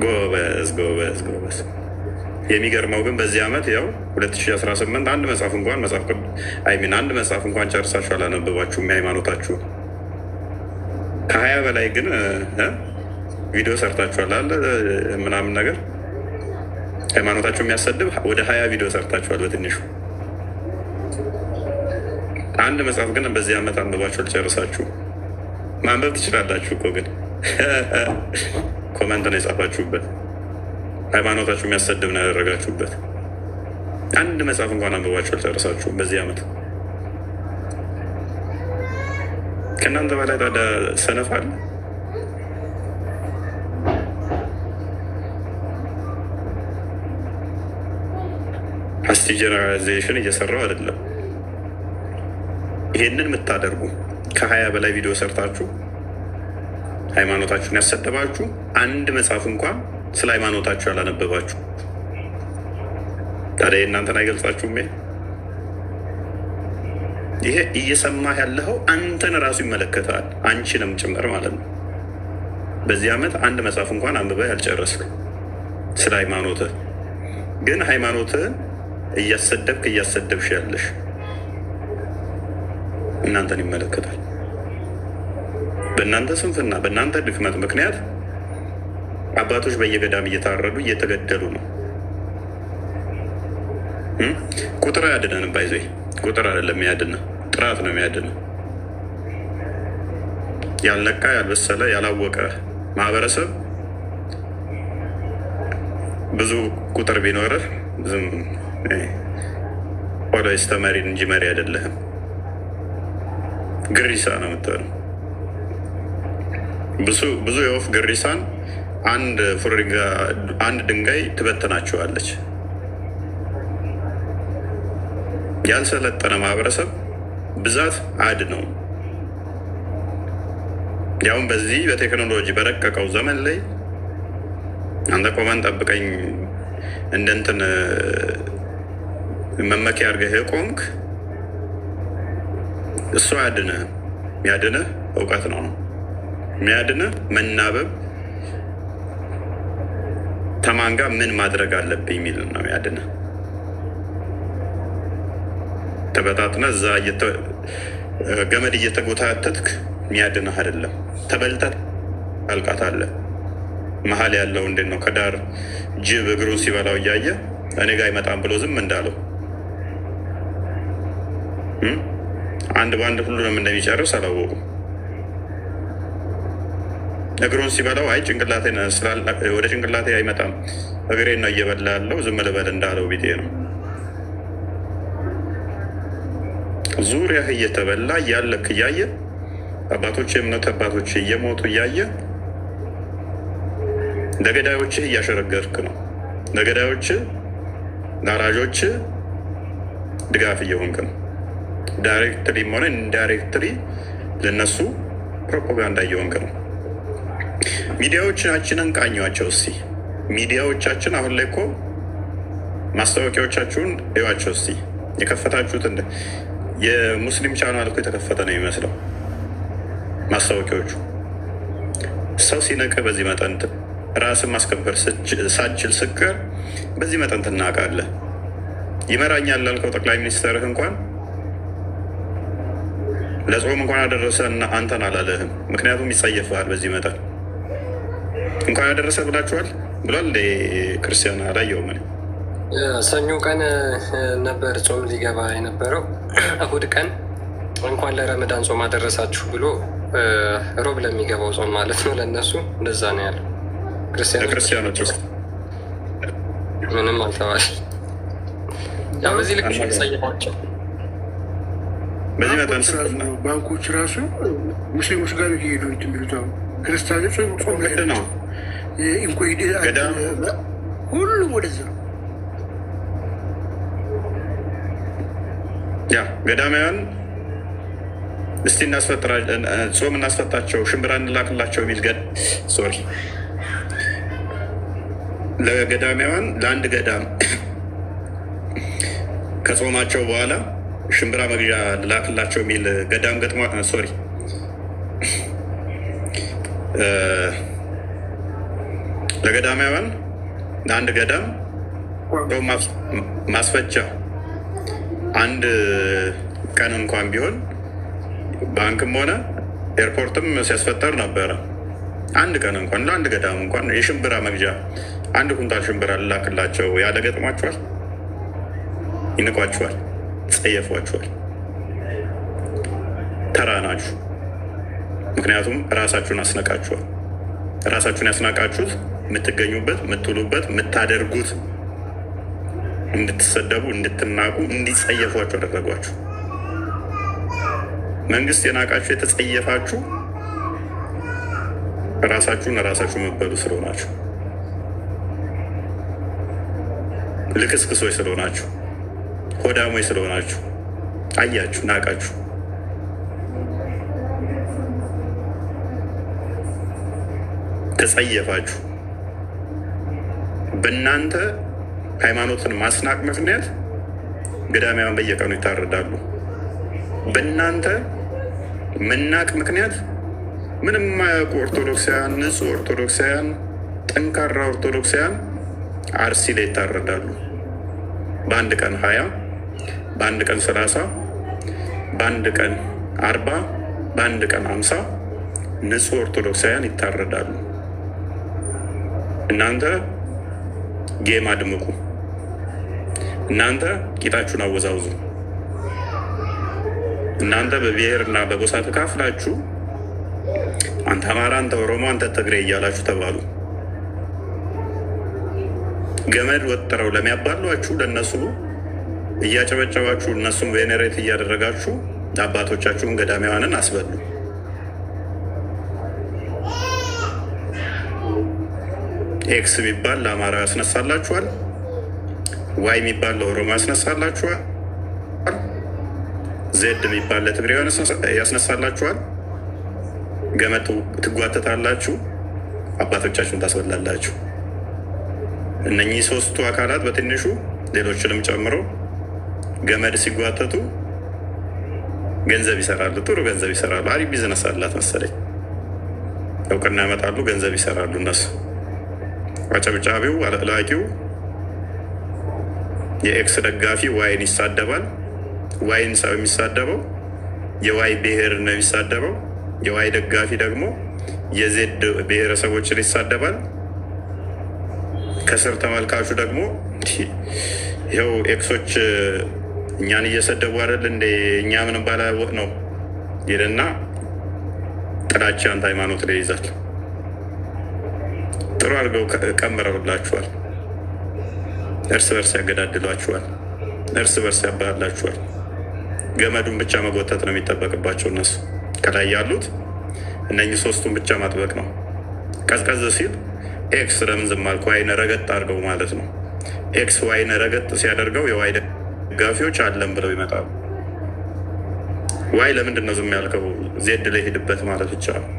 ጎበዝ። የሚገርመው ግን በዚህ ዓመት ያው 2018 አንድ መጽሐፍ እንኳን ጨርሳችሁ አላነበባችሁም የሃይማኖታችሁ። ከ20 በላይ ግን ቪዲዮ ሰርታችኋል አለ ምናምን ነገር ሃይማኖታችሁ የሚያሰድብ ወደ 20 ቪዲዮ ሰርታችኋል በትንሹ። አንድ መጽሐፍ ግን በዚህ ዓመት አንብባችሁ አልጨርሳችሁ። ማንበብ ትችላላችሁ እኮ ግን ኮመንት ነው የጻፋችሁበት። ሃይማኖታችሁ የሚያሰድብ ነው ያደረጋችሁበት። አንድ መጽሐፍ እንኳን አንብባችሁ አልጨርሳችሁም በዚህ ዓመት። ከእናንተ በላይ ታዲያ ሰነፍ አለ? አስቲ ጀነራላይዜሽን እየሰራው አይደለም። ይሄንን የምታደርጉ ከ20 በላይ ቪዲዮ ሰርታችሁ ሃይማኖታችሁን ያሰደባችሁ አንድ መጽሐፍ እንኳን ስለ ሃይማኖታችሁ ያላነበባችሁ ታዲያ እናንተን አይገልጻችሁም? ይሄ እየሰማህ ያለኸው አንተን ራሱ ይመለከታል፣ አንቺንም ጭምር ማለት ነው። በዚህ ዓመት አንድ መጽሐፍ እንኳን አንብበህ ያልጨረስክ ስለ ሃይማኖትህ ግን ሃይማኖትህን እያሰደብሽ ያለሽ እናንተን ይመለከታል። በእናንተ ስንፍና በእናንተ ድክመት ምክንያት አባቶች በየገዳም እየታረዱ እየተገደሉ ነው። ቁጥር አያድነንም። ባይዘ ቁጥር አይደለም የሚያድነ፣ ጥራት ነው የሚያድነ። ያልነቃ ያልበሰለ ያላወቀ ማህበረሰብ ብዙ ቁጥር ቢኖርህ ዝም ኦሎይስ ተመሪን እንጂ መሪ አይደለህም። ግሪሳ ነው የምትሆነው። ብዙ የወፍ ግሪሳን አንድ ድንጋይ ትበትናቸዋለች። ያልሰለጠነ ማህበረሰብ ብዛት ነው። ያውም በዚህ በቴክኖሎጂ በረቀቀው ዘመን ላይ አንተ ቆመን ጠብቀኝ እንደ እንትን መመኪያ አድርገህ የቆምክ እሱ አያድንህም። የሚያድንህ እውቀት ነው። የሚያድንህ መናበብ፣ ተማን ጋር ምን ማድረግ አለብኝ የሚል ነው የሚያድንህ። ተበታትነህ እዛ ገመድ እየተጎታተትክ የሚያድንህ አይደለም። ተበልተህ ታልቃታለህ። መሀል ያለው እንዴት ነው? ከዳር ጅብ እግሩን ሲበላው እያየ እኔ ጋር አይመጣም ብሎ ዝም እንዳለው አንድ በአንድ ሁሉንም እንደሚጨርስ አላወቁም። እግሩን ሲበላው አይ ወደ ጭንቅላቴ አይመጣም እግሬን ነው እየበላ ያለው ዝም ልበል እንዳለው ቢጤ ነው። ዙሪያህ እየተበላ እያለክ እያየ አባቶች የእምነት አባቶች እየሞቱ እያየ ለገዳዮችህ እያሸረገርክ ነው። ለገዳዮችህ ለአራጆች ድጋፍ እየሆንክ ነው። ዳይሬክትሪም ሆነ ኢንዳይሬክትሪ ለነሱ ፕሮፓጋንዳ እየሆንክ ነው። ሚዲያዎቻችንን ቃኟቸው እስቲ። ሚዲያዎቻችን አሁን ላይ እኮ ማስታወቂያዎቻችሁን እዩዋቸው እስቲ። የከፈታችሁት የሙስሊም ቻናል እኮ የተከፈተ ነው የሚመስለው። ማስታወቂያዎቹ ሰው ሲነቅ በዚህ መጠን ራስን ማስከበር ሳችል ስቀር በዚህ መጠን ትናቃለህ። ይመራኛል ላልከው ጠቅላይ ሚኒስትርህ እንኳን ለጾም እንኳን አደረሰ እና አንተን አላለህም። ምክንያቱም ይጸየፍሃል። በዚህ መጠን እንኳን ያደረሰ ብላችኋል ብሏል። ክርስቲያን አላየውም። ሰኞ ቀን ነበር ጾም ሊገባ የነበረው። እሁድ ቀን እንኳን ለረመዳን ጾም አደረሳችሁ ብሎ ሮብ ለሚገባው ጾም ማለት ነው። ለእነሱ እንደዛ ነው ያለው። ክርስቲያኖች ምንም አልተባለ። ያው በዚህ ልክ ጸየፏቸው። በዚህ መጠን ባንኮች ራሱ ሙስሊሞች ጋር ሄዱ የሚሉት ክርስቲያኖች ጾም ላይ ነው። ሁሉም ወደዛ ያ ገዳማውያን እስቲ ጾም እናስፈታቸው፣ ሽምብራ እንላክላቸው የሚል ለገዳማውያን ለአንድ ገዳም ከጾማቸው በኋላ ሽምብራ መግዣ ልላክላቸው የሚል ገዳም ገጥሟ ለገዳማውያን ለአንድ ገዳም ማስፈቻ አንድ ቀን እንኳን ቢሆን ባንክም ሆነ ኤርፖርትም ሲያስፈጠር ነበረ። አንድ ቀን እንኳን ለአንድ ገዳም እንኳን የሽምብራ መግዣ አንድ ኩንታል ሽምብራ ልላክላቸው ያለ ገጥሟቸዋል። ይንቋችኋል፣ ጸየፏችኋል። ተራ ናችሁ። ምክንያቱም ራሳችሁን አስነቃችኋል። ራሳችሁን ያስናቃችሁት የምትገኙበት፣ የምትውሉበት፣ የምታደርጉት እንድትሰደቡ፣ እንድትናቁ፣ እንዲጸየፏችሁ አደረጓችሁ። መንግስት የናቃችሁ የተጸየፋችሁ ራሳችሁን ራሳችሁ መበሉ ስለሆናችሁ፣ ልክስክሶች ስለሆናችሁ፣ ሆዳሞች ስለሆናችሁ አያችሁ፣ ናቃችሁ። ተጸየፋችሁ። በእናንተ ሃይማኖትን ማስናቅ ምክንያት ገዳማውያን በየቀኑ ይታረዳሉ። በእናንተ መናቅ ምክንያት ምንም የማያውቁ ኦርቶዶክሳውያን፣ ንጹህ ኦርቶዶክሳውያን፣ ጠንካራ ኦርቶዶክሳውያን አርሲ ላይ ይታረዳሉ። በአንድ ቀን 20፣ በአንድ ቀን 30፣ በአንድ ቀን 40፣ በአንድ ቀን 50 ንጹህ ኦርቶዶክሳውያን ይታረዳሉ። እናንተ ጌም አድምቁ፣ እናንተ ቂጣችሁን አወዛውዙ፣ እናንተ በብሔር እና በጎሳ ተካፍላችሁ አንተ አማራ፣ አንተ ኦሮሞ፣ አንተ ትግሬ እያላችሁ ተባሉ። ገመድ ወጥረው ለሚያባሏችሁ ለእነሱ እያጨበጨባችሁ እነሱም ቬኔሬት እያደረጋችሁ አባቶቻችሁን ገዳሚዋንን አስበሉ። ኤክስ የሚባል ለአማራ ያስነሳላችኋል፣ ዋይ የሚባል ለኦሮሞ ያስነሳላችኋል፣ ዜድ የሚባል ለትግሬው ያስነሳላችኋል። ገመድ ትጓተታላችሁ፣ አባቶቻችሁን ታስበላላችሁ። እነኚህ ሶስቱ አካላት በትንሹ ሌሎችንም ጨምሮ ገመድ ሲጓተቱ ገንዘብ ይሰራሉ፣ ጥሩ ገንዘብ ይሰራሉ። አሪፍ ቢዝነስ አላት መሰለኝ። እውቅና ያመጣሉ፣ ገንዘብ ይሰራሉ። እነሱ አጨብጫቢው፣ አለቅላቂው፣ የኤክስ ደጋፊ ዋይን ይሳደባል። ዋይን ሰው የሚሳደበው የዋይ ብሔር ነው የሚሳደበው። የዋይ ደጋፊ ደግሞ የዜድ ብሔረሰቦችን ይሳደባል። ከስር ተመልካቹ ደግሞ ይኸው ኤክሶች እኛን እየሰደቡ አይደል እንደ እኛ ምን ባላወቅ ነው ይልና ጥላቻ አንተ ሃይማኖት ላይ ይዛል። ጥሩ አድርገው ቀምረውላችኋል። እርስ በርስ ያገዳድሏችኋል፣ እርስ በርስ ያባላችኋል። ገመዱን ብቻ መጎተት ነው የሚጠበቅባቸው እነሱ። ከላይ ያሉት እነኚህ ሶስቱን ብቻ ማጥበቅ ነው። ቀዝቀዝ ሲል ኤክስ ለምን ዝም አልኩ ዋይን ረገጥ አድርገው ማለት ነው። ኤክስ ዋይን ረገጥ ሲያደርገው የዋይ ደጋፊዎች አለም ብለው ይመጣሉ። ዋይ ለምንድን ነው ዝም ያልከው? ዜድ ላይ ሄድበት ማለት ብቻ ነው።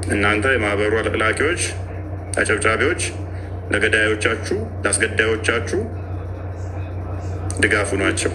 እናንተ የማህበሩ አለቅላቂዎች፣ አጨብጫቢዎች ለገዳዮቻችሁ፣ ለአስገዳዮቻችሁ ድጋፉ ናቸው።